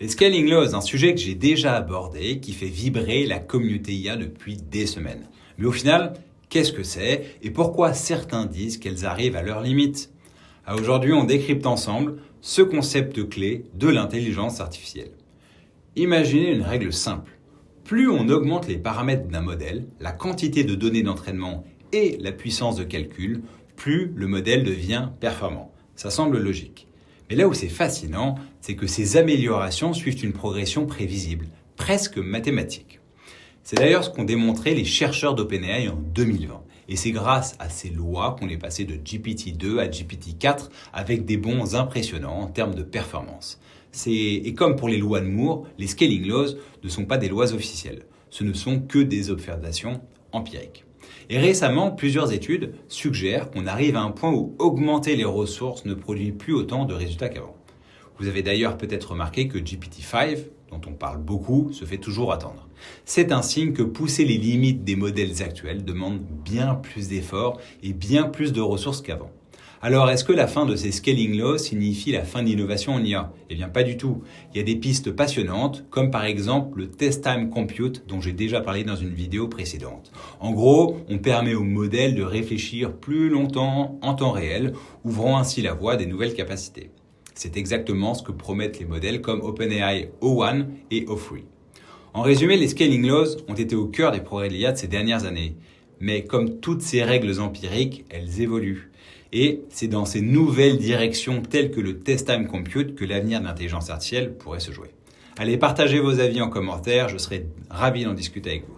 Les scaling laws, un sujet que j'ai déjà abordé, qui fait vibrer la communauté IA depuis des semaines. Mais au final, qu'est-ce que c'est et pourquoi certains disent qu'elles arrivent à leurs limites? Aujourd'hui, on décrypte ensemble ce concept clé de l'intelligence artificielle. Imaginez une règle simple. Plus on augmente les paramètres d'un modèle, la quantité de données d'entraînement et la puissance de calcul, plus le modèle devient performant. Ça semble logique. Mais là où c'est fascinant, c'est que ces améliorations suivent une progression prévisible, presque mathématique. C'est d'ailleurs ce qu'ont démontré les chercheurs d'OpenAI en 2020. Et c'est grâce à ces lois qu'on est passé de GPT-2 à GPT-4 avec des bonds impressionnants en termes de performance. Et comme pour les lois de Moore, les scaling laws ne sont pas des lois officielles. Ce ne sont que des observations empiriques. Et récemment, plusieurs études suggèrent qu'on arrive à un point où augmenter les ressources ne produit plus autant de résultats qu'avant. Vous avez d'ailleurs peut-être remarqué que GPT-5, dont on parle beaucoup, se fait toujours attendre. C'est un signe que pousser les limites des modèles actuels demande bien plus d'efforts et bien plus de ressources qu'avant. Alors, est-ce que la fin de ces scaling laws signifie la fin de l'innovation en IA? Eh bien, pas du tout. Il y a des pistes passionnantes, comme par exemple le Test Time Compute, dont j'ai déjà parlé dans une vidéo précédente. En gros, on permet au modèle de réfléchir plus longtemps en temps réel, ouvrant ainsi la voie à des nouvelles capacités. C'est exactement ce que promettent les modèles comme OpenAI O1 et O3. En résumé, les scaling laws ont été au cœur des progrès de l'IA de ces dernières années. Mais comme toutes ces règles empiriques, elles évoluent. Et c'est dans ces nouvelles directions telles que le Test Time Compute que l'avenir de l'intelligence artificielle pourrait se jouer. Allez, partagez vos avis en commentaire, je serai ravi d'en discuter avec vous.